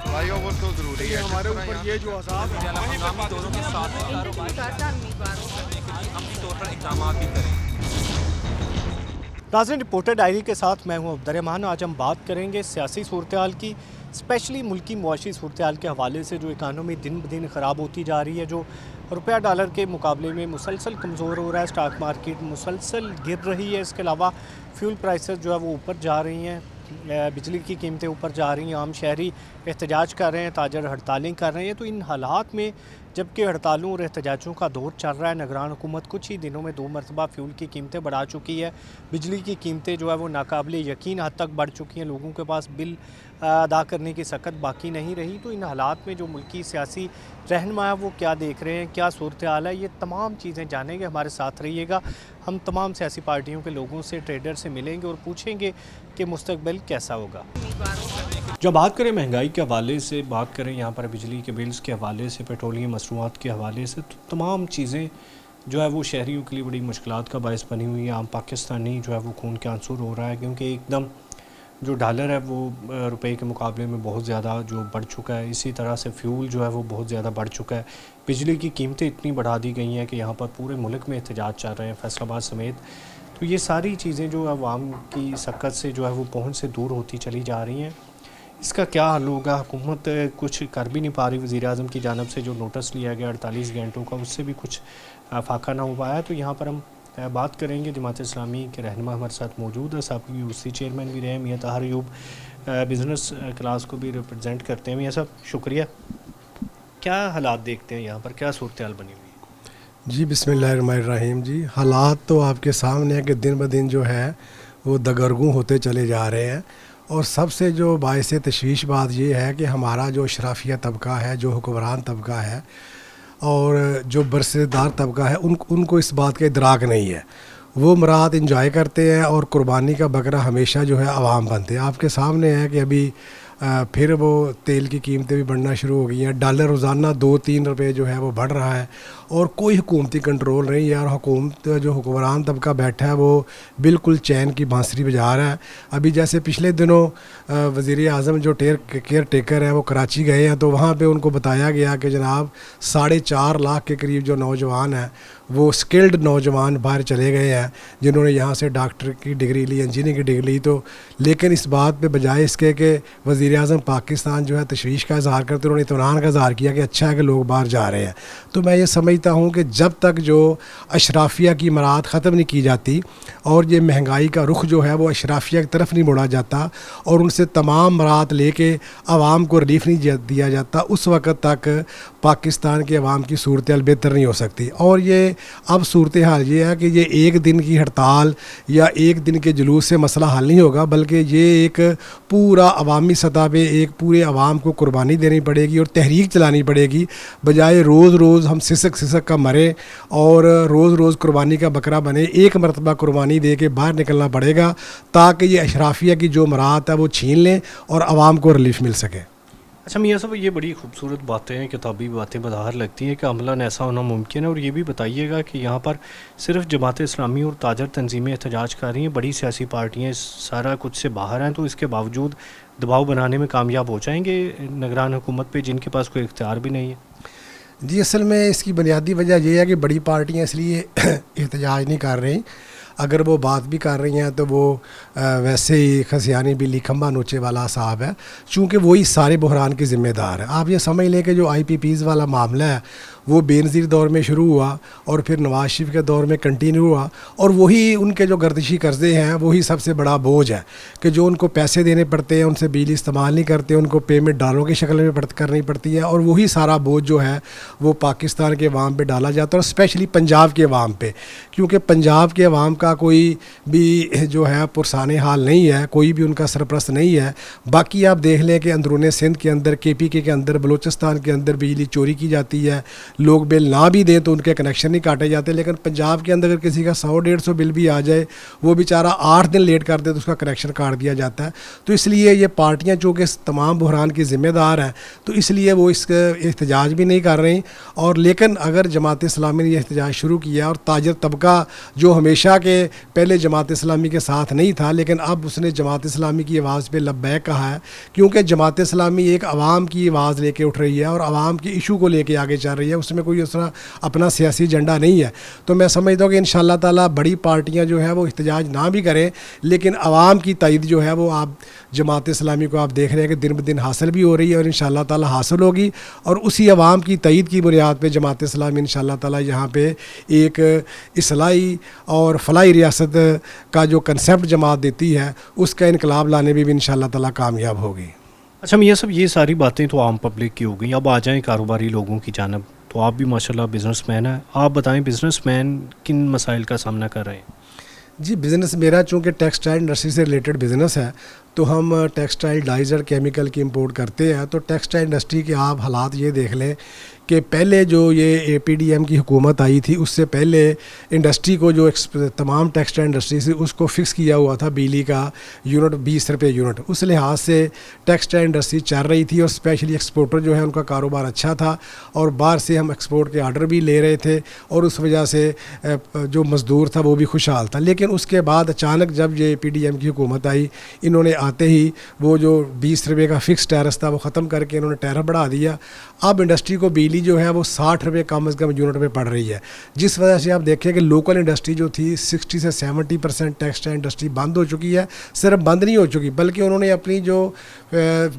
Fly over تو ضروری ہے ہمارے اوپر یہ جو عذاب ہے ہنگامی دوروں کے ساتھ عملی طور پر اقدامات بھی کریں۔ ناظرین، رپورٹر ڈائری کے ساتھ میں ہوں عبدالرحمان۔ آج ہم بات کریں گے سیاسی صورتحال کی، اسپیشلی ملکی معاشی صورتحال کے حوالے سے جو اکانومی دن بدن خراب ہوتی جا رہی ہے، جو روپیہ ڈالر کے مقابلے میں مسلسل کمزور ہو رہا ہے، اسٹاک مارکیٹ مسلسل گر رہی ہے۔ اس کے علاوہ فیول پرائسز جو ہے وہ اوپر جا رہی ہیں، بجلی کی قیمتیں اوپر جا رہی ہیں، عام شہری احتجاج کر رہے ہیں، تاجر ہڑتالیں کر رہے ہیں۔ تو ان حالات میں جبکہ ہڑتالوں اور احتجاجوں کا دور چل رہا ہے، نگران حکومت کچھ ہی دنوں میں 2 مرتبہ فیول کی قیمتیں بڑھا چکی ہے، بجلی کی قیمتیں جو ہے وہ ناقابل یقین حد تک بڑھ چکی ہیں، لوگوں کے پاس بل ادا کرنے کی سکت باقی نہیں رہی۔ تو ان حالات میں جو ملکی سیاسی رہنما ہے وہ کیا دیکھ رہے ہیں، کیا صورتحال ہے، یہ تمام چیزیں جانیں گے۔ ہمارے ساتھ رہیے گا، ہم تمام سیاسی پارٹیوں کے لوگوں سے، ٹریڈر سے ملیں گے اور پوچھیں گے کہ مستقبل کیسا ہوگا۔ جو بات کریں مہنگائی کے حوالے سے، بات کریں یہاں پر بجلی کے بلز کے حوالے سے، پیٹرولیم مصنوعات کے حوالے سے، تو تمام چیزیں جو ہے وہ شہریوں کے لیے بڑی مشکلات کا باعث بنی ہوئی ہے۔ عام پاکستانی جو ہے وہ خون کے آنسور ہو رہا ہے، کیونکہ ایک دم جو ڈالر ہے وہ روپے کے مقابلے میں بہت زیادہ جو بڑھ چکا ہے، اسی طرح سے فیول جو ہے وہ بہت زیادہ بڑھ چکا ہے، بجلی کی قیمتیں اتنی بڑھا دی گئی ہیں کہ یہاں پر پورے ملک میں احتجاج چل رہے ہیں، فیصل آباد سمیت۔ تو یہ ساری چیزیں جو عوام کی سکت سے جو ہے وہ پہنچ سے دور ہوتی چلی جا رہی ہیں۔ اس کا کیا حل ہوگا؟ حکومت کچھ کر بھی نہیں پا رہی، وزیر اعظم کی جانب سے جو نوٹس لیا گیا 48 گھنٹوں کا، اس سے بھی کچھ فاقہ نہ ہو پایا۔ تو یہاں پر ہم بات کریں گے، جماعت اسلامی کے رہنما ہمارے ساتھ موجود ہے، سابق یوسی چیئرمین بھی رہے میاں طاہر ایوب، بزنس کلاس کو بھی ریپرزینٹ کرتے ہیں۔ میاں صاحب شکریہ۔ کیا حالات دیکھتے ہیں یہاں پر، کیا صورتحال بنی ہوئی ہے؟ جی بسم اللہ الرحمن الرحیم۔ جی حالات تو آپ کے سامنے ہے کہ دن بدن جو ہے وہ دگرگوں ہوتے چلے جا رہے ہیں، اور سب سے جو باعث تشویش بات یہ ہے کہ ہمارا جو اشرافیہ طبقہ ہے، جو حکمران طبقہ ہے اور جو برسردار طبقہ ہے، ان کو اس بات کا ادراک نہیں ہے۔ وہ مراد انجوائے کرتے ہیں اور قربانی کا بکرا ہمیشہ جو ہے عوام بنتے ہیں۔ آپ کے سامنے ہے کہ ابھی پھر وہ تیل کی قیمتیں بھی بڑھنا شروع ہو گئی ہیں، ڈالر روزانہ 2-3 روپے جو ہے وہ بڑھ رہا ہے، اور کوئی حکومتی کنٹرول نہیں ہے، اور حکومت جو حکمران طبقہ بیٹھا ہے وہ بالکل چین کی بانسری بجا رہا ہے۔ ابھی جیسے پچھلے دنوں وزیر اعظم جو کیئر ٹیکر ہے وہ کراچی گئے ہیں، تو وہاں پہ ان کو بتایا گیا کہ جناب 4.5 لاکھ کے قریب جو نوجوان ہیں وہ سکلڈ نوجوان باہر چلے گئے ہیں، جنہوں نے یہاں سے ڈاکٹر کی ڈگری لی، انجینئرنگ کی ڈگری لی۔ تو لیکن اس بات پہ بجائے اس کے کہ وزیر اعظم پاکستان جو ہے تشویش کا اظہار کرتے، انہوں نے اطمینان کا اظہار کیا کہ اچھا ہے کہ لوگ باہر جا رہے ہیں۔ تو میں یہ سمجھتا ہوں کہ جب تک جو اشرافیہ کی مراد ختم نہیں کی جاتی اور یہ مہنگائی کا رخ جو ہے وہ اشرافیہ کی طرف نہیں موڑا جاتا اور ان سے تمام مراد لے کے عوام کو ریلیف نہیں دیا جاتا، اس وقت تک پاکستان کے عوام کی صورتحال بہتر نہیں ہو سکتی۔ اور یہ اب صورتحال یہ ہے کہ یہ ایک دن کی ہڑتال یا ایک دن کے جلوس سے مسئلہ حل نہیں ہوگا، بلکہ یہ ایک پورا عوامی سطح پہ ایک پورے عوام کو قربانی دینی پڑے گی اور تحریک چلانی پڑے گی، بجائے روز روز ہم سسک کا مرے اور روز روز قربانی کا بکرا بنے۔ ایک مرتبہ قربانی دے کے باہر نکلنا پڑے گا تاکہ یہ اشرافیہ کی جو مراد ہے وہ چھین لیں اور عوام کو ریلیف مل سکے۔ اچھا میاں صاحب، یہ بڑی خوبصورت باتیں ہیں، کتابی باتیں بظاہر لگتی ہیں کہ عملاً ایسا ہونا ممکن ہے، اور یہ بھی بتائیے گا کہ یہاں پر صرف جماعت اسلامی اور تاجر تنظیمیں احتجاج کر رہی ہیں، بڑی سیاسی پارٹیاں سارا کچھ سے باہر ہیں، تو اس کے باوجود دباؤ بنانے میں کامیاب ہو جائیں گے نگران حکومت پہ، جن کے پاس کوئی اختیار بھی نہیں ہے؟ جی اصل میں اس کی بنیادی وجہ یہ ہے کہ بڑی پارٹیاں اس لیے احتجاج نہیں کر رہی، اگر وہ بات بھی کر رہی ہیں تو وہ ویسے ہی خسیانی بلی کھمبا نوچے والا صاحب ہے، چونکہ وہی سارے بحران کے ذمہ دار ہیں۔ آپ یہ سمجھ لیں کہ جو آئی پی پیز والا معاملہ ہے وہ بے نظیر دور میں شروع ہوا اور پھر نواز شریف کے دور میں کنٹینیو ہوا، اور وہی ان کے جو گردشی قرضے ہیں وہی سب سے بڑا بوجھ ہے کہ جو ان کو پیسے دینے پڑتے ہیں، ان سے بجلی استعمال نہیں کرتے، ان کو پیمنٹ ڈالروں کی شکل میں کرنی پڑتی ہے، اور وہی سارا بوجھ جو ہے وہ پاکستان کے عوام پہ ڈالا جاتا ہے، اور اسپیشلی پنجاب کے عوام پہ، کیونکہ پنجاب کے عوام کا کوئی بھی جو ہے پرسان حال نہیں ہے، کوئی بھی ان کا سرپرست نہیں ہے۔ باقی آپ دیکھ لیں کہ اندرون سندھ کے اندر، کے پی کے اندر، بلوچستان کے اندر بجلی چوری کی جاتی ہے، لوگ بل نہ بھی دیں تو ان کے کنیکشن نہیں کاٹے جاتے. لیکن پنجاب کے اندر اگر کسی کا 100-150 بل بھی آ جائے, وہ بیچارہ 8 دن لیٹ کر دے تو اس کا کنیکشن کاٹ دیا جاتا ہے. تو اس لیے یہ پارٹیاں چونکہ اس تمام بحران کی ذمہ دار ہیں, تو اس لیے وہ اس کا احتجاج بھی نہیں کر رہی. اور لیکن اگر جماعت اسلامی نے یہ احتجاج شروع کیا, اور تاجر طبقہ جو ہمیشہ کے پہلے جماعت اسلامی کے ساتھ نہیں تھا لیکن اب اس نے جماعت اسلامی کی آواز پہ لبیک کہا ہے, کیونکہ جماعت اسلامی ایک عوام کی آواز لے کے اٹھ رہی ہے اور عوام کے ایشو کو لے کے آگے چل رہی ہے, اس میں کوئی اس طرح اپنا سیاسی ایجنڈا نہیں ہے. تو میں سمجھتا ہوں کہ انشاءاللہ تعالیٰ بڑی پارٹیاں جو ہیں وہ احتجاج نہ بھی کریں, لیکن عوام کی تائید جو ہے وہ آپ جماعت اسلامی کو آپ دیکھ رہے ہیں کہ دن بدن حاصل بھی ہو رہی ہے, اور انشاءاللہ تعالیٰ حاصل ہوگی. اور اسی عوام کی تائید کی بنیاد پہ جماعت اسلامی انشاءاللہ تعالیٰ یہاں پہ ایک اصلاحی اور فلاحی ریاست کا جو کنسیپٹ جماعت دیتی ہے, اس کا انقلاب لانے میں بھی انشاءاللہ تعالیٰ کامیاب ہوگی. اچھا میاں صاحب, یہ ساری باتیں تو عام پبلک کی ہو گئیں, اب آ جائیں کاروباری لوگوں کی جانب. تو آپ بھی ماشاءاللہ بزنس مین ہیں, آپ بتائیں بزنس مین کن مسائل کا سامنا کر رہے ہیں؟ جی بزنس میرا چونکہ ٹیکسٹائل انڈسٹری سے ریلیٹڈ بزنس ہے, تو ہم ٹیکسٹائل ڈائز اور کیمیکل کی امپورٹ کرتے ہیں. تو ٹیکسٹائل انڈسٹری کے آپ حالات یہ دیکھ لیں کہ پہلے جو یہ اے پی ڈی ایم کی حکومت آئی تھی, اس سے پہلے انڈسٹری کو جو تمام ٹیکسٹائل انڈسٹری سے اس کو فکس کیا ہوا تھا بجلی کا یونٹ 20 روپے یونٹ. اس لحاظ سے ٹیکسٹائل انڈسٹری چل رہی تھی, اور اسپیشلی ایکسپورٹر جو ہے ان کا کاروبار اچھا تھا, اور باہر سے ہم ایکسپورٹ کے آرڈر بھی لے رہے تھے, اور اس وجہ سے جو مزدور تھا وہ بھی خوشحال تھا. لیکن اس کے بعد اچانک جب یہ اے پی ڈی ایم کی حکومت آئی, انہوں نے آتے ہی وہ جو 20 روپے کا فکس ٹیرس تھا وہ ختم کر کے انہوں نے ٹیرف بڑھا دیا. اب انڈسٹری کو بجلی جو ہے وہ 60 روپے کم از کم یونٹ پہ پڑ رہی ہے, جس وجہ سے آپ دیکھیں کہ لوکل انڈسٹری جو تھی 60 سے 70% ٹیکسٹائل انڈسٹری بند ہو چکی ہے. صرف بند نہیں ہو چکی بلکہ انہوں نے اپنی جو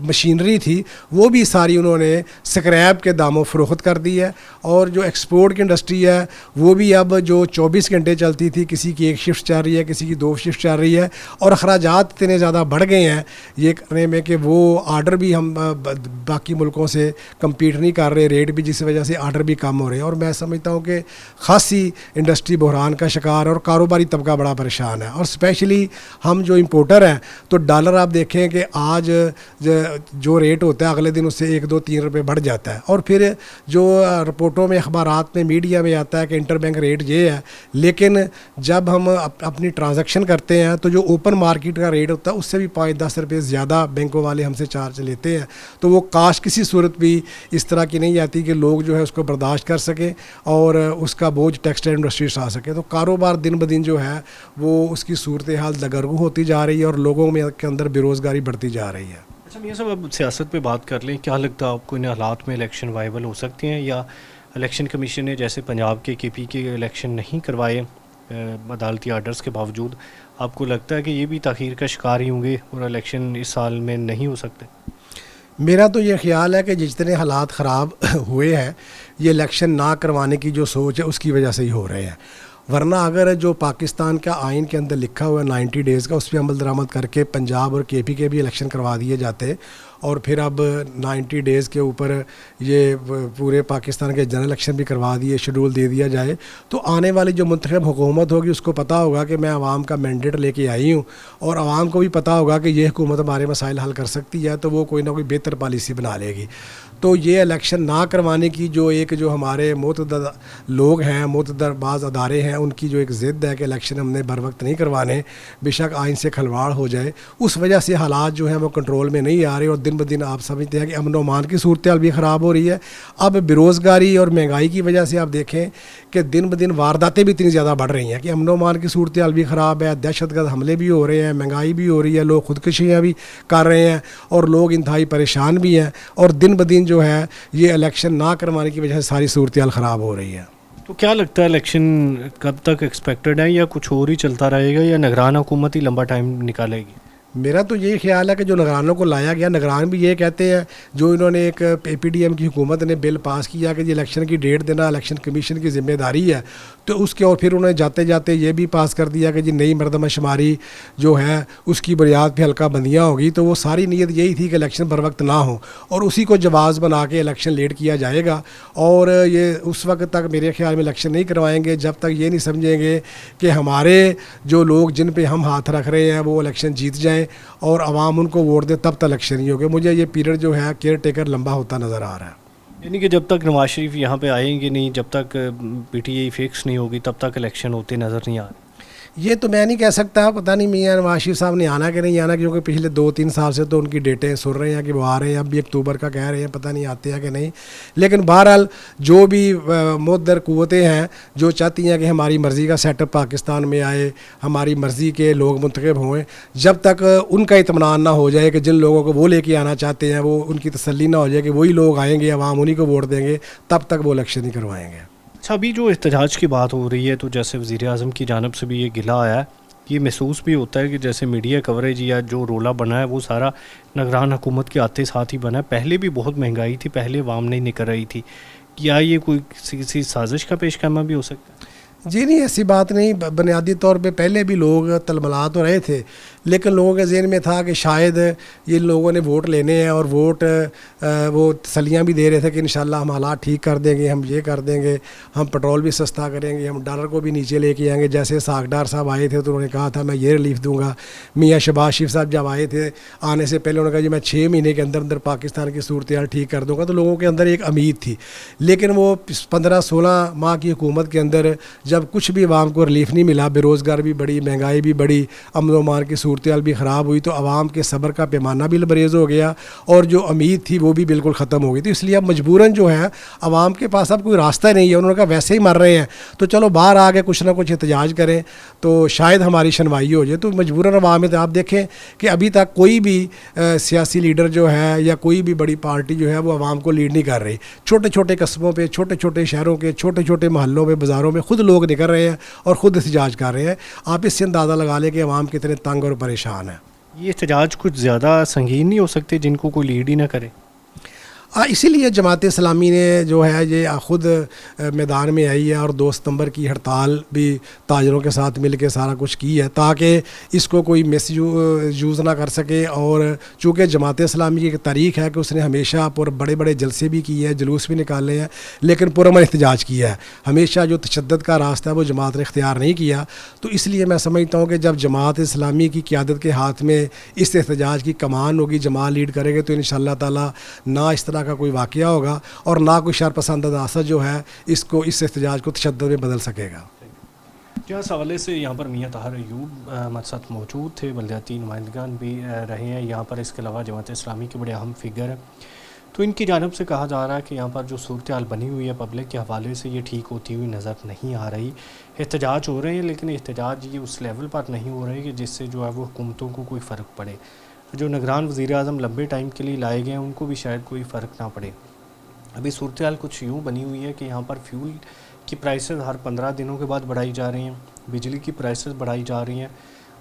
مشینری تھی وہ بھی ساری انہوں نے سکریپ کے داموں فروخت کر دی ہے. اور جو ایکسپورٹ کی انڈسٹری ہے وہ بھی اب جو 24 گھنٹے چلتی تھی, کسی کی 1 شفٹ چل رہی ہے, کسی کی 2 شفٹ چل رہی ہے, اور اخراجات اتنے زیادہ بڑھ گئے ہیں یہ کرنے میں کہ وہ آرڈر بھی ہم باقی ملکوں سے کمپیٹ نہیں کر رہے, ریٹ بھی, جس وجہ سے آرڈر بھی کم ہو رہے ہیں. اور میں سمجھتا ہوں کہ خاصی انڈسٹری بحران کا شکار ہے, اور کاروباری طبقہ بڑا پریشان ہے. اور اسپیشلی ہم جو امپورٹر ہیں, تو ڈالر آپ دیکھیں کہ آج جو ریٹ ہوتا ہے اگلے دن اس سے 1, 2, 3 روپے بڑھ جاتا ہے. اور پھر جو رپورٹوں میں, اخبارات میں, میڈیا میں آتا ہے کہ انٹر بینک ریٹ یہ ہے, لیکن جب ہم اپنی ٹرانزیکشن کرتے ہیں تو جو اوپن مارکیٹ کا ریٹ ہوتا ہے اس سے بھی 5-10 روپے زیادہ بینکوں والے ہم سے چارج لیتے ہیں. تو وہ کاش کسی صورت بھی اس طرح کی نہیں آتی کہ لوگ جو ہے اس کو برداشت کر سکیں اور اس کا بوجھ ٹیکسٹائل انڈسٹری اٹھا سکے. تو کاروبار دن بدن جو ہے وہ اس کی صورتحال دگرگوں ہوتی جا رہی ہے, اور لوگوں میں کے اندر بے روزگاری بڑھتی جا رہی ہے. اچھا میاں صاحب, اب سیاست پہ بات کر لیں, کیا لگتا ہے آپ کو ان حالات میں الیکشن وائبل ہو سکتے ہیں, یا الیکشن کمیشن نے جیسے پنجاب کے کے پی کے الیکشن نہیں کروائے عدالتی آرڈرز کے باوجود, آپ کو لگتا ہے کہ یہ بھی تاخیر کا شکار ہی ہوں گے اور الیکشن اس سال میں نہیں ہو سکتے؟ میرا تو یہ خیال ہے کہ جتنے حالات خراب ہوئے ہیں یہ الیکشن نہ کروانے کی جو سوچ ہے اس کی وجہ سے ہی ہو رہے ہیں. ورنہ اگر جو پاکستان کا آئین کے اندر لکھا ہوا ہے 90 ڈیز کا, اس پہ عمل درآمد کر کے پنجاب اور کے پی کے بھی الیکشن کروا دیے جاتے, اور پھر اب 90 ڈیز کے اوپر یہ پورے پاکستان کے جنرل الیکشن بھی کروا دیے, شیڈول دے دیا جائے, تو آنے والی جو منتخب حکومت ہوگی اس کو پتہ ہوگا کہ میں عوام کا مینڈیٹ لے کے آئی ہوں, اور عوام کو بھی پتہ ہوگا کہ یہ حکومت ہمارے مسائل حل کر سکتی ہے, تو وہ کوئی نہ کوئی بہتر پالیسی بنا لے گی. تو یہ الیکشن نہ کروانے کی جو ہمارے معتدل لوگ ہیں, معتدل بعض ادارے ہیں, ان کی جو ایک ضد ہے کہ الیکشن ہم نے بر وقت نہیں کروانے, بے شک آئین سے کھلواڑ ہو جائے, اس وجہ سے حالات جو ہیں وہ کنٹرول میں نہیں آ رہے, اور دن بدن آپ سمجھتے ہیں کہ امن و امان کی صورتحال بھی خراب ہو رہی ہے. اب بے روزگاری اور مہنگائی کی وجہ سے آپ دیکھیں کہ دن بدن وارداتیں بھی اتنی زیادہ بڑھ رہی ہیں کہ امن و امان کی صورتحال بھی خراب ہے, دہشت گرد حملے بھی ہو رہے ہیں, مہنگائی بھی ہو رہی ہے, لوگ خودکشیاں بھی کر رہے ہیں, اور لوگ انتہائی پریشان بھی ہیں, اور دن بدن جو ہے یہ الیکشن نہ کروانے کی وجہ سے ساری صورتحال خراب ہو رہی ہے. تو کیا لگتا ہے الیکشن کب تک ایکسپیکٹڈ ہے, یا کچھ اور ہی چلتا رہے گا, یا نگران حکومت ہی لمبا ٹائم نکالے گی؟ میرا تو یہی خیال ہے کہ جو نگرانوں کو لایا گیا, نگران بھی یہ کہتے ہیں, جو انہوں نے ایک اے پی ڈی ایم کی حکومت نے بل پاس کیا کہ یہ الیکشن کی ڈیٹ دینا الیکشن کمیشن کی ذمہ داری ہے, تو اس کے اور پھر انہوں نے جاتے جاتے یہ بھی پاس کر دیا کہ جی نئی مردمہ شماری جو ہے اس کی بنیاد پہ حلقہ بندیاں ہوگی. تو وہ ساری نیت یہی تھی کہ الیکشن بر وقت نہ ہو, اور اسی کو جواز بنا کے الیکشن لیٹ کیا جائے گا, اور یہ اس وقت تک میرے خیال میں الیکشن نہیں کروائیں گے جب تک یہ نہیں سمجھیں گے کہ ہمارے جو لوگ جن پہ ہم ہاتھ رکھ رہے ہیں وہ الیکشن جیت جائیں اور عوام ان کو ووٹ دے, تب تک الیکشن نہیں ہوگا. مجھے یہ پیریڈ جو ہے کیئر ٹیکر لمبا ہوتا نظر آ رہا ہے. یعنی کہ جب تک نواز شریف یہاں پہ آئیں گے نہیں، جب تک پی ٹی آئی فکس نہیں ہوگی، تب تک الیکشن ہوتے نظر نہیں آ رہے. یہ تو میں نہیں کہہ سکتا، پتہ نہیں میاں نواز شریف صاحب نے آنا کہ نہیں آنا، کیونکہ پچھلے 2-3 سال سے تو ان کی ڈیٹیں سن رہے ہیں کہ وہ آ رہے ہیں، اب بھی اکتوبر کا کہہ رہے ہیں، پتہ نہیں آتے ہیں کہ نہیں. لیکن بہرحال جو بھی مؤدر قوتیں ہیں جو چاہتی ہیں کہ ہماری مرضی کا سیٹ اپ پاکستان میں آئے، ہماری مرضی کے لوگ منتخب ہوئیں، جب تک ان کا اطمینان نہ ہو جائے کہ جن لوگوں کو وہ لے کے آنا چاہتے ہیں وہ ان کی تسلی نہ ہو جائے کہ وہی لوگ آئیں گے، عوام انہی کو ووٹ دیں گے، تب تک وہ الیکشن نہیں کروائیں گے. اچھا، ابھی جو احتجاج کی بات ہو رہی ہے تو جیسے وزیر اعظم کی جانب سے بھی یہ گلہ آیا ہے، یہ محسوس بھی ہوتا ہے کہ جیسے میڈیا کوریج یا جو رولہ بنا ہے وہ سارا نگران حکومت کے آتے ساتھ ہی بنا ہے. پہلے بھی بہت مہنگائی تھی، پہلے عوام نہیں نکل رہی تھی. کیا یہ کوئی کسی سازش کا پیش خیمہ بھی ہو سکتا ہے؟ جی نہیں، ایسی بات نہیں. بنیادی طور پہ پہلے بھی لوگ تلملا تو رہے تھے، لیکن لوگوں کے ذہن میں تھا کہ شاید یہ لوگوں نے ووٹ لینے ہیں، اور ووٹ وہ تسلیاں بھی دے رہے تھے کہ انشاءاللہ ہم حالات ٹھیک کر دیں گے، ہم یہ کر دیں گے، ہم پٹرول بھی سستا کریں گے، ہم ڈالر کو بھی نیچے لے کے آئیں گے. جیسے اسحاق ڈار صاحب آئے تھے تو انہوں نے کہا تھا میں یہ ریلیف دوں گا. میاں شہباز شریف صاحب جب آئے تھے آنے سے پہلے انہوں نے کہا جی میں 6 مہینے کے اندر اندر پاکستان کی صورتحال ٹھیک کر دوں گا. تو لوگوں کے اندر ایک امید تھی. لیکن وہ 15-16 ماہ کی حکومت کے اندر جب کچھ بھی عوام کو ریلیف نہیں ملا، بے روزگار بھی بڑی، مہنگائی بھی بڑی، امن و امان کی صورتحال بھی خراب ہوئی، تو عوام کے صبر کا پیمانہ بھی لبریز ہو گیا اور جو امید تھی وہ بھی بالکل ختم ہو گئی. تو اس لیے اب مجبوراً جو ہے عوام کے پاس اب کوئی راستہ نہیں ہے. انہوں نے کہا ویسے ہی مر رہے ہیں تو چلو باہر آ کے کچھ نہ کچھ احتجاج کریں تو شاید ہماری سنوائی ہو جائے. تو مجبوراً عوام میں آپ دیکھیں کہ ابھی تک کوئی بھی سیاسی لیڈر جو ہے یا کوئی بھی بڑی پارٹی جو ہے وہ عوام کو لیڈ نہیں کر رہی. چھوٹے چھوٹے قصبوں پہ، چھوٹے چھوٹے شہروں کے چھوٹے چھوٹے محلوں پہ، بازاروں میں خود لوگ نکل رہے ہیں اور خود احتجاج کر رہے ہیں. آپ اس سے اندازہ لگا لیں کہ عوام کتنے تنگ اور پریشان ہیں. یہ احتجاج کچھ زیادہ سنگین نہیں ہو سکتے جن کو کوئی لیڈ ہی نہ کرے؟ اسی لیے جماعت اسلامی نے جو ہے یہ خود میدان میں آئی ہے اور 2 ستمبر کی ہڑتال بھی تاجروں کے ساتھ مل کے سارا کچھ کی ہے تاکہ اس کو کوئی مس یوز نہ کر سکے. اور چونکہ جماعت اسلامی کی ایک تاریخ ہے کہ اس نے ہمیشہ بڑے بڑے جلسے بھی کیے ہیں، جلوس بھی نکالے ہیں، لیکن پرامن احتجاج کیا ہے. ہمیشہ جو تشدد کا راستہ ہے وہ جماعت نے اختیار نہیں کیا. تو اس لیے میں سمجھتا ہوں کہ جب جماعت اسلامی کی قیادت کے ہاتھ میں اس احتجاج کی کمان ہوگی، جماعت لیڈ کرے گے، تو انشاءاللہ تعالیٰ نہ اس طرح کا کوئی واقعہ ہوگا اور نہ کوئی شرپسند عناصر جو ہے اس احتجاج کو تشدد میں بدل سکے گا. اس حوالے سے یہاں پر میاں طاہر ایوب ہمارے ساتھ موجود تھے، بلدیاتی نمائندگان بھی رہے ہیں یہاں پر، اس کے علاوہ جماعت اسلامی کے بڑے اہم فگر ہیں. تو ان کی جانب سے کہا جا رہا ہے کہ یہاں پر جو صورتحال بنی ہوئی ہے پبلک کے حوالے سے یہ ٹھیک ہوتی ہوئی نظر نہیں آ رہی. احتجاج ہو رہے ہیں لیکن احتجاج یہ اس لیول پر نہیں ہو رہے کہ جس سے جو ہے وہ حکومتوں کو کوئی فرق پڑے. جو نگران وزیر اعظم لمبے ٹائم کے لیے لائے گئے ہیں ان کو بھی شاید کوئی فرق نہ پڑے. ابھی صورتحال کچھ یوں بنی ہوئی ہے کہ یہاں پر فیول کی پرائسز ہر 15 دنوں کے بعد بڑھائی جا رہی ہیں، بجلی کی پرائسز بڑھائی جا رہی ہیں،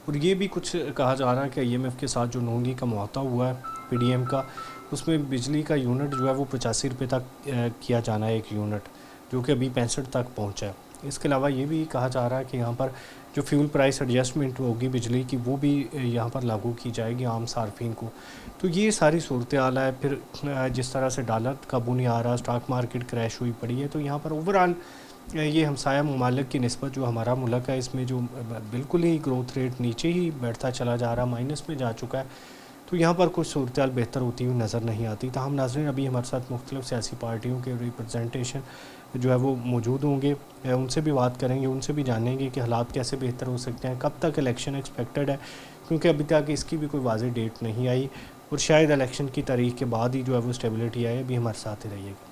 اور یہ بھی کچھ کہا جا رہا ہے کہ IMF کے ساتھ جو نون لیگ کا معاہدہ ہوا ہے PDM کا، اس میں بجلی کا یونٹ جو ہے وہ 85 روپے تک کیا جانا ہے ایک یونٹ، جو کہ ابھی 65 تک پہنچا ہے. اس کے علاوہ یہ بھی کہا جا رہا ہے کہ یہاں پر جو فیول پرائس ایڈجسٹمنٹ ہوگی بجلی کی وہ بھی یہاں پر لاگو کی جائے گی عام صارفین کو. تو یہ ساری صورتحال ہے. پھر جس طرح سے ڈالر قابو نہیں آ رہا، اسٹاک مارکیٹ کریش ہوئی پڑی ہے، تو یہاں پر اوورآل یہ ہمسایہ ممالک کی نسبت جو ہمارا ملک ہے اس میں جو بالکل ہی گروتھ ریٹ نیچے ہی بیٹھتا چلا جا رہا، مائنس میں جا چکا ہے. تو یہاں پر کچھ صورتحال بہتر ہوتی ہوئی نظر نہیں آتی. تاہم ناظرین ابھی ہمارے ساتھ مختلف سیاسی پارٹیوں کے ریپرزنٹیشن جو ہے وہ موجود ہوں گے، ان سے بھی بات کریں گے، ان سے بھی جانیں گے کہ حالات کیسے بہتر ہو سکتے ہیں، کب تک الیکشن ایکسپیکٹڈ ہے، کیونکہ ابھی تک اس کی بھی کوئی واضح ڈیٹ نہیں آئی اور شاید الیکشن کی تاریخ کے بعد ہی جو ہے وہ اسٹیبلٹی آئے. ابھی ہمارے ساتھ ہی رہیے گا.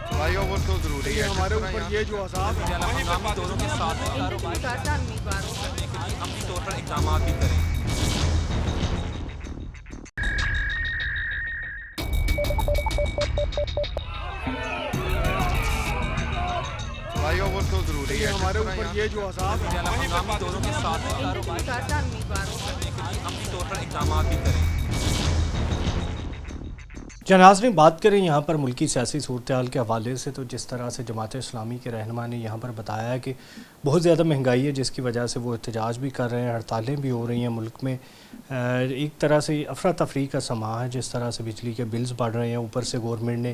فلائی اوور تو ضروری ہے ہمارے اوپر. یہ جو ہنگامی دوروں کے ساتھ عملی طور پر اقدامات بھی کریں. فلائی اوور تو ضروری ہے ہمارے اوپر. یہ جو ہنگامی دوروں کے ساتھ عملی طور پر اقدامات بھی کریں. ناظرین بات کریں یہاں پر ملکی سیاسی صورتحال کے حوالے سے، تو جس طرح سے جماعت اسلامی کے رہنما نے یہاں پر بتایا ہے کہ بہت زیادہ مہنگائی ہے جس کی وجہ سے وہ احتجاج بھی کر رہے ہیں، ہڑتالیں بھی ہو رہی ہیں ملک میں. ایک طرح سے افراتفری کا سماں ہے، جس طرح سے بجلی کے بلز بڑھ رہے ہیں، اوپر سے گورنمنٹ نے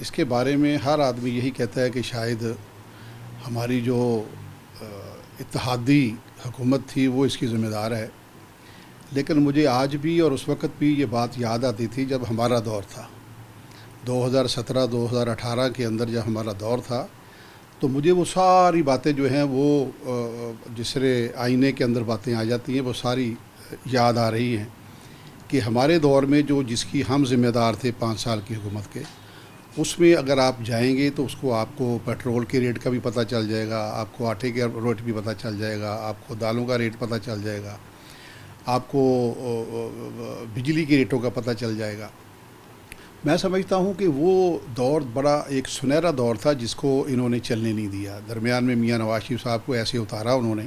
اس کے بارے میں ہر آدمی یہی کہتا ہے کہ شاید ہماری جو اتحادی حکومت تھی وہ اس کی ذمہ دار ہے، لیکن مجھے آج بھی اور اس وقت بھی یہ بات یاد آتی تھی جب ہمارا دور تھا 2017-2018 کے اندر جب ہمارا دور تھا، تو مجھے وہ ساری باتیں جو ہیں وہ جس طرح آئینے کے اندر باتیں آ جاتی ہیں وہ ساری یاد آ رہی ہیں کہ ہمارے دور میں جس کی ہم ذمہ دار تھے 5 سال کی حکومت کے، اس میں اگر آپ جائیں گے تو آپ کو پیٹرول کے ریٹ کا بھی پتہ چل جائے گا، آپ کو آٹے کے ریٹ بھی پتہ چل جائے گا، آپ کو دالوں کا ریٹ پتہ چل جائے گا، آپ کو بجلی کے ریٹوں کا پتہ چل جائے گا۔ میں سمجھتا ہوں کہ وہ دور بڑا ایک سنہرا دور تھا جس کو انہوں نے چلنے نہیں دیا۔ درمیان میں میاں نواز شریف صاحب کو ایسے اتارا انہوں نے،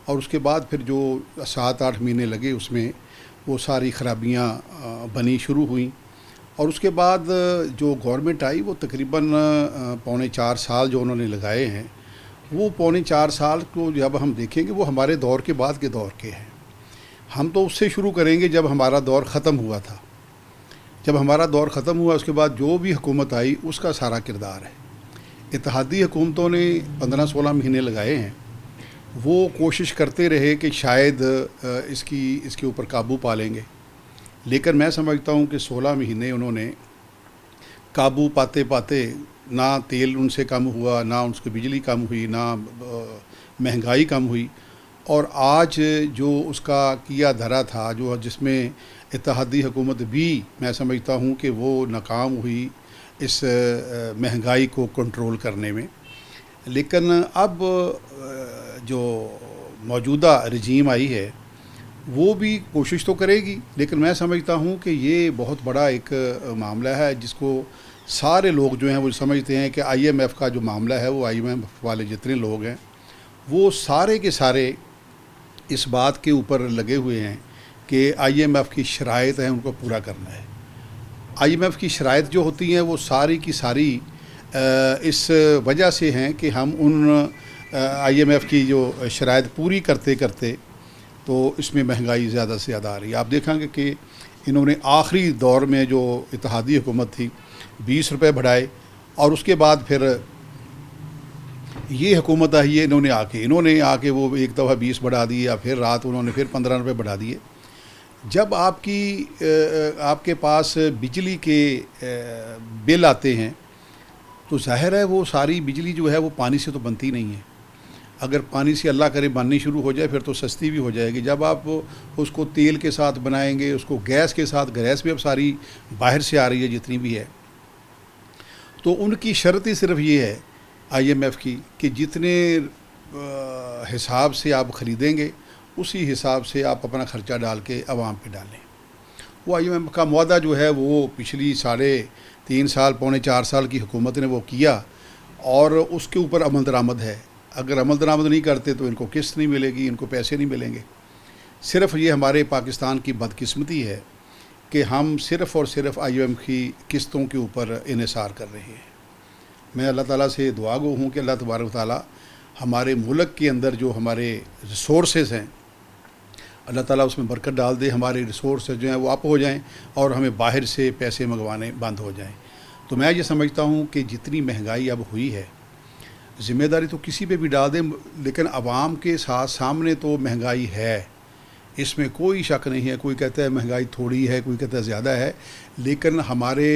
اور اس کے بعد پھر جو 7-8 مہینے لگے اس میں وہ ساری خرابیاں بنی شروع ہوئیں، اور اس کے بعد جو گورنمنٹ آئی وہ تقریباً 3.25 سال جو انہوں نے لگائے ہیں، وہ 3.25 سال کو جب ہم دیکھیں گے وہ ہمارے دور کے بعد کے دور کے ہیں۔ ہم تو اس سے شروع کریں گے جب ہمارا دور ختم ہوا تھا۔ جب ہمارا دور ختم ہوا اس کے بعد جو بھی حکومت آئی اس کا سارا کردار ہے۔ اتحادی حکومتوں نے 15-16 مہینے لگائے ہیں، وہ کوشش کرتے رہے کہ شاید اس کے اوپر قابو پا لیں گے، لیکن میں سمجھتا ہوں کہ 16 مہینے انہوں نے قابو پاتے پاتے نہ تیل ان سے کم ہوا، نہ ان کی بجلی کم ہوئی، نہ مہنگائی کم ہوئی، اور آج جو اس کا کیا دھرا تھا جس میں اتحادی حکومت بھی میں سمجھتا ہوں کہ وہ ناکام ہوئی اس مہنگائی کو کنٹرول کرنے میں۔ لیکن اب جو موجودہ رجیم آئی ہے وہ بھی کوشش تو کرے گی، لیکن میں سمجھتا ہوں کہ یہ بہت بڑا ایک معاملہ ہے جس کو سارے لوگ جو ہیں وہ سمجھتے ہیں کہ IMF کا جو معاملہ ہے، وہ IMF والے جتنے لوگ ہیں وہ سارے کے سارے اس بات کے اوپر لگے ہوئے ہیں کہ IMF کی شرائط ہیں ان کو پورا کرنا ہے۔ IMF کی شرائط جو ہوتی ہیں وہ ساری کی ساری اس وجہ سے ہیں کہ ہم ان IMF کی جو شرائط پوری کرتے کرتے تو اس میں مہنگائی زیادہ سے زیادہ آ رہی ہے۔ آپ دیکھیں گے کہ انہوں نے آخری دور میں جو اتحادی حکومت تھی 20 روپے بڑھائے، اور اس کے بعد پھر یہ حکومت آئی ہے، انہوں نے آ کے وہ ایک دفعہ 20 بڑھا دیے، یا پھر رات انہوں نے پھر 15 روپے بڑھا دیے۔ جب آپ کے پاس بجلی کے بل آتے ہیں تو ظاہر ہے وہ ساری بجلی جو ہے وہ پانی سے تو بنتی نہیں ہے۔ اگر پانی سے اللہ کرے بننی شروع ہو جائے پھر تو سستی بھی ہو جائے گی۔ جب آپ اس کو تیل کے ساتھ بنائیں گے، اس کو گیس کے ساتھ، گیس بھی اب ساری باہر سے آ رہی ہے جتنی بھی ہے، تو ان کی شرط ہی صرف یہ ہے IMF کی کہ جتنے حساب سے آپ خریدیں گے اسی حساب سے آپ اپنا خرچہ ڈال کے عوام پہ ڈالیں۔ وہ IMF کا معاہدہ جو ہے وہ پچھلی 3.5 سال 4 سال کی حکومت نے وہ کیا، اور اس کے اوپر عمل درآمد ہے۔ اگر عمل درآمد نہیں کرتے تو ان کو قسط نہیں ملے گی، ان کو پیسے نہیں ملیں گے۔ صرف یہ ہمارے پاکستان کی بدقسمتی ہے کہ ہم صرف اور صرف IMF کی قسطوں کے اوپر انحصار کر رہے ہیں۔ میں اللہ تعالیٰ سے دعا گو ہوں کہ اللہ تبارک و تعالیٰ ہمارے ملک کے اندر جو ہمارے ریسورسز ہیں اللہ تعالیٰ اس میں برکت ڈال دے، ہمارے ریسورسز جو ہیں وہ اپ ہو جائیں اور ہمیں باہر سے پیسے منگوانے بند ہو جائیں۔ تو میں یہ سمجھتا ہوں کہ جتنی مہنگائی اب ہوئی ہے، ذمہ داری تو کسی پہ بھی ڈال دیں، لیکن عوام کے ساتھ سامنے تو مہنگائی ہے، اس میں کوئی شک نہیں ہے۔ کوئی کہتا ہے مہنگائی تھوڑی ہے، کوئی کہتا ہے زیادہ ہے، لیکن ہمارے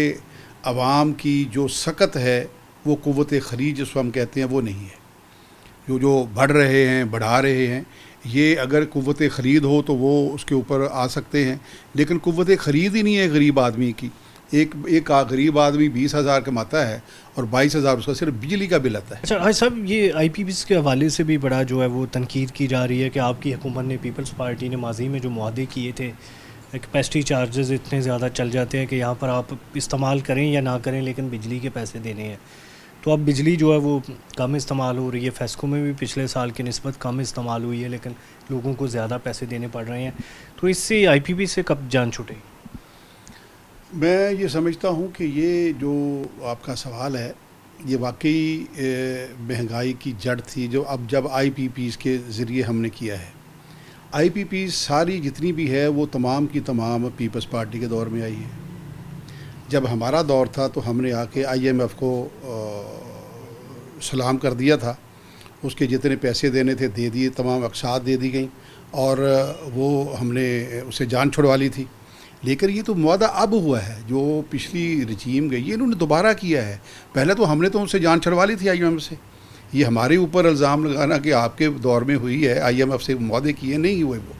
عوام کی جو سکت ہے وہ قوت خرید جس کو ہم کہتے ہیں وہ نہیں ہے۔ جو بڑھ رہے ہیں، بڑھا رہے ہیں، یہ اگر قوت خرید ہو تو وہ اس کے اوپر آ سکتے ہیں، لیکن قوت خرید ہی نہیں ہے غریب آدمی کی۔ ایک غریب آدمی 20,000 کماتا ہے اور 22,000 اس کا صرف بجلی کا بل آتا ہے۔ اچھا حاج صاحب، یہ IPPs کے حوالے سے بھی بڑا جو ہے وہ تنقید کی جا رہی ہے کہ آپ کی حکومت نے، پیپلز پارٹی نے ماضی میں جو معاہدے کیے تھے، کیپیسٹی چارجز اتنے زیادہ چل جاتے ہیں کہ یہاں پر آپ استعمال کریں یا نہ کریں لیکن بجلی کے پیسے دینے ہیں، تو اب بجلی جو ہے وہ کم استعمال ہو رہی ہے۔ فیسکو میں بھی پچھلے سال کی نسبت کم استعمال ہوئی ہے، لیکن لوگوں کو زیادہ پیسے دینے پڑ رہے ہیں، تو اس سے IPP سے کب جان چھوٹے گی؟ میں یہ سمجھتا ہوں کہ یہ جو آپ کا سوال ہے یہ واقعی مہنگائی کی جڑ تھی، جو اب جب IPPs کے ذریعے ہم نے کیا ہے۔ IPPs ساری جتنی بھی ہے وہ تمام کی تمام پیپلز پارٹی کے دور میں آئی ہے۔ جب ہمارا دور تھا تو ہم نے آ کے IMF کو سلام کر دیا تھا، اس کے جتنے پیسے دینے تھے دے دیے، تمام اقساط دے دی گئیں اور وہ ہم نے اسے جان چھڑوا لی تھی. لیکن یہ تو معاہدہ اب ہوا ہے، جو پچھلی رجیم گئی ہے انہوں نے دوبارہ کیا ہے. پہلے تو ہم نے تو ان سے جان چھڑوا لی تھی IMF سے. یہ ہمارے اوپر الزام لگانا کہ آپ کے دور میں ہوئی ہے، IMF سے معاہدے کیے نہیں ہوئے وہ.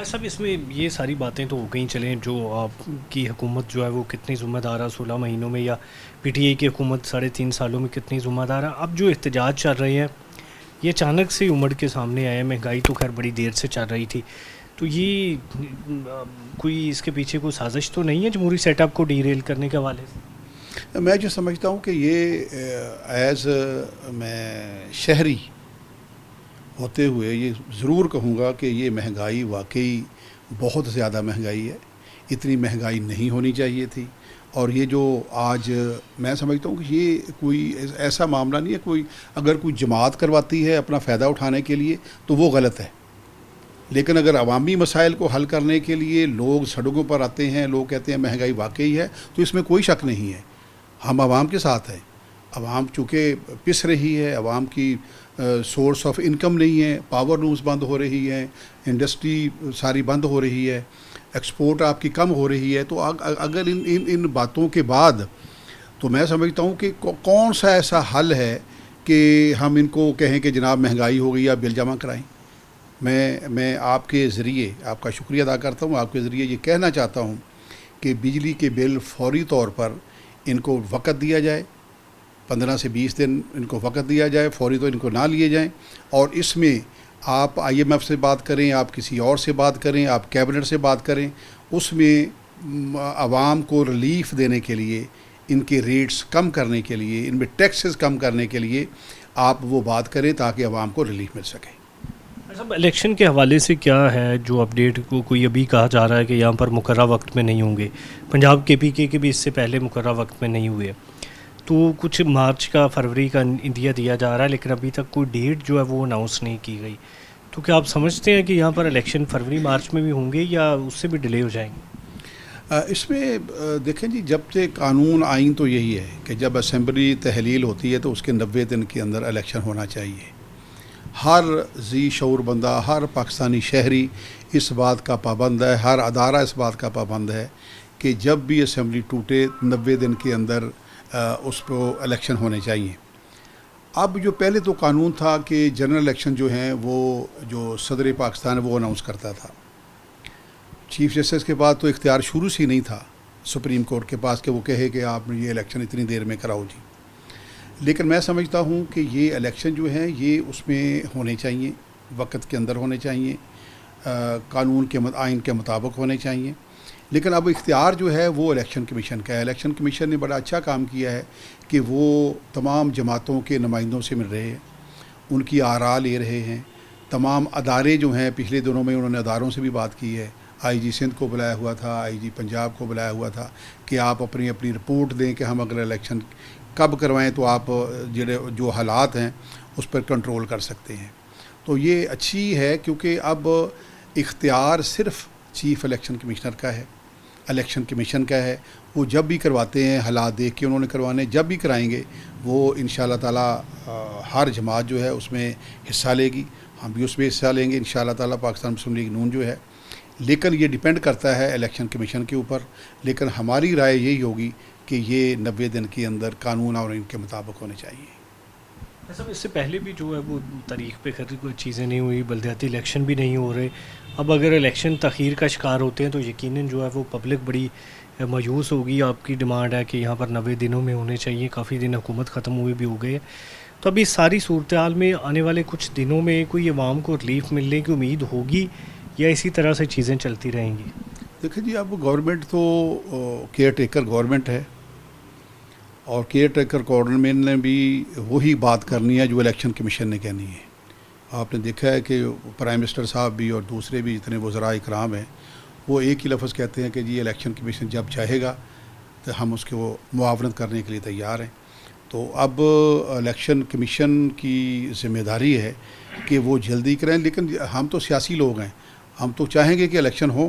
صاحب اس میں یہ ساری باتیں تو ہو گئی، چلیں جو آپ کی حکومت جو ہے وہ کتنی ذمہ دار ہے 16 مہینوں میں، یا PTI کی حکومت 3.5 سالوں میں کتنی ذمہ دار ہے. اب جو احتجاج چل رہے ہیں یہ اچانک سے امڑ کے سامنے آئے. مہنگائی تو خیر بڑی دیر سے چل رہی تھی، تو یہ کوئی اس کے پیچھے کوئی سازش تو نہیں ہے جمہوری سیٹ اپ کو ڈی ریل کرنے کے حوالے سے؟ میں جو سمجھتا ہوں کہ یہ ایز میں شہری ہوتے ہوئے یہ ضرور کہوں گا کہ یہ مہنگائی واقعی بہت زیادہ مہنگائی ہے. اتنی مہنگائی نہیں ہونی چاہیے تھی. اور یہ جو آج میں سمجھتا ہوں کہ یہ کوئی ایسا معاملہ نہیں ہے، کوئی اگر کوئی جماعت کرواتی ہے اپنا فائدہ اٹھانے کے لیے تو وہ غلط ہے. لیکن اگر عوامی مسائل کو حل کرنے کے لیے لوگ سڑکوں پر آتے ہیں، لوگ کہتے ہیں مہنگائی واقعی ہے، تو اس میں کوئی شک نہیں ہے. ہم عوام کے ساتھ ہیں. عوام چونکہ پس رہی ہے، عوام کی سورس آف انکم نہیں ہے، پاور لومز بند ہو رہی ہیں، انڈسٹری ساری بند ہو رہی ہے، ایکسپورٹ آپ کی کم ہو رہی ہے. تو اگر ان باتوں کے بعد تو میں سمجھتا ہوں کہ کون سا ایسا حل ہے کہ ہم ان کو کہیں کہ جناب مہنگائی ہو گئی، آپ بل جمع کرائیں. میں آپ کے ذریعے آپ کا شکریہ ادا کرتا ہوں. آپ کے ذریعے یہ کہنا چاہتا ہوں کہ بجلی کے بل فوری طور پر ان کو وقت دیا جائے، 15 سے 20 دن ان کو وقت دیا جائے، فوری تو ان کو نہ لیے جائیں. اور اس میں آپ IMF سے بات کریں، آپ کسی اور سے بات کریں، آپ کیبنٹ سے بات کریں، اس میں عوام کو ریلیف دینے کے لیے، ان کے ریٹس کم کرنے کے لیے، ان میں ٹیکسز کم کرنے کے لیے آپ وہ بات کریں تاکہ عوام کو ریلیف مل سکے. صاحب الیکشن کے حوالے سے کیا ہے جو اپڈیٹ کو کوئی ابھی کہا جا رہا ہے کہ یہاں پر مقررہ وقت میں نہیں ہوں گے؟ پنجاب KPK کے بھی اس سے پہلے مقررہ وقت میں نہیں ہوئے، تو کچھ مارچ کا فروری کا اندیا دیا جا رہا ہے، لیکن ابھی تک کوئی ڈیٹ جو ہے وہ اناؤنس نہیں کی گئی. تو کیا آپ سمجھتے ہیں کہ یہاں پر الیکشن فروری مارچ میں بھی ہوں گے یا اس سے بھی ڈیلے ہو جائیں گے؟ اس میں دیکھیں جی، جب سے قانون آئین تو یہی ہے کہ جب اسمبلی تحلیل ہوتی ہے تو اس کے 90 دن کے اندر الیکشن ہونا چاہیے. ہر ذی شعور بندہ، ہر پاکستانی شہری اس بات کا پابند ہے، ہر ادارہ اس بات کا پابند ہے کہ جب بھی اسمبلی ٹوٹے 90 دن کے اندر اس کو الیکشن ہونے چاہیے. اب جو پہلے تو قانون تھا کہ جنرل الیکشن جو ہیں وہ جو صدر پاکستان وہ اناؤنس کرتا تھا. چیف جسٹس کے بعد تو اختیار شروع سے ہی نہیں تھا سپریم کورٹ کے پاس کہ وہ کہے کہ آپ یہ الیکشن اتنی دیر میں کراؤ جی. لیکن میں سمجھتا ہوں کہ یہ الیکشن جو ہیں یہ اس میں ہونے چاہیے، وقت کے اندر ہونے چاہیے، قانون کے آئین کے مطابق ہونے چاہیے. لیکن اب اختیار جو ہے وہ الیکشن کمیشن کا ہے. الیکشن کمیشن نے بڑا اچھا کام کیا ہے کہ وہ تمام جماعتوں کے نمائندوں سے مل رہے ہیں، ان کی آراء لے رہے ہیں. تمام ادارے جو ہیں پچھلے دنوں میں انہوں نے اداروں سے بھی بات کی ہے. IG سندھ کو بلایا ہوا تھا، IG پنجاب کو بلایا ہوا تھا کہ آپ اپنی رپورٹ دیں کہ ہم اگر الیکشن کب کروائیں تو آپ جو حالات ہیں اس پر کنٹرول کر سکتے ہیں. تو یہ اچھی ہے کیونکہ اب اختیار صرف چیف الیکشن کمشنر کا ہے، الیکشن کمیشن کا ہے. وہ جب بھی کرواتے ہیں حالات دیکھ کے انہوں نے کروانے، جب بھی کرائیں گے وہ انشاءاللہ تعالی ہر جماعت جو ہے اس میں حصہ لے گی، ہم بھی اس میں حصہ لیں گے انشاءاللہ تعالی، پاکستان مسلم لیگ نون جو ہے. لیکن یہ ڈیپینڈ کرتا ہے الیکشن کمیشن کے اوپر. لیکن ہماری رائے یہی ہوگی کہ یہ 90 دن کے اندر قانون اور ان کے مطابق ہونے چاہیے. صاحب اس سے پہلے بھی جو ہے وہ تاریخ پہ خیر کوئی چیزیں نہیں ہوئی، بلدیاتی الیکشن بھی نہیں ہو رہے. اب اگر الیکشن تاخیر کا شکار ہوتے ہیں تو یقیناً جو ہے وہ پبلک بڑی مایوس ہوگی. آپ کی ڈیمانڈ ہے کہ یہاں پر 90 دنوں میں ہونے چاہیے، کافی دن حکومت ختم ہوئے بھی ہو گئے. تو اب اس ساری صورتحال میں آنے والے کچھ دنوں میں کوئی عوام کو ریلیف ملنے کی امید ہوگی یا اسی طرح سے چیزیں چلتی رہیں گی؟ دیکھیں جی، اب گورنمنٹ تو کیئر ٹیکر گورنمنٹ ہے، اور کیئر ٹیکر گورنمنٹ نے بھی وہی بات کرنی ہے جو الیکشن کمیشن نے کہنی ہے. آپ نے دیکھا ہے کہ پرائم منسٹر صاحب بھی اور دوسرے بھی جتنے وزراء اکرام ہیں وہ ایک ہی لفظ کہتے ہیں کہ جی الیکشن کمیشن جب چاہے گا تو ہم اس کے وہ معاونت کرنے کے لیے تیار ہیں. تو اب الیکشن کمیشن کی ذمہ داری ہے کہ وہ جلدی کریں. لیکن ہم تو سیاسی لوگ ہیں، ہم تو چاہیں گے کہ الیکشن ہو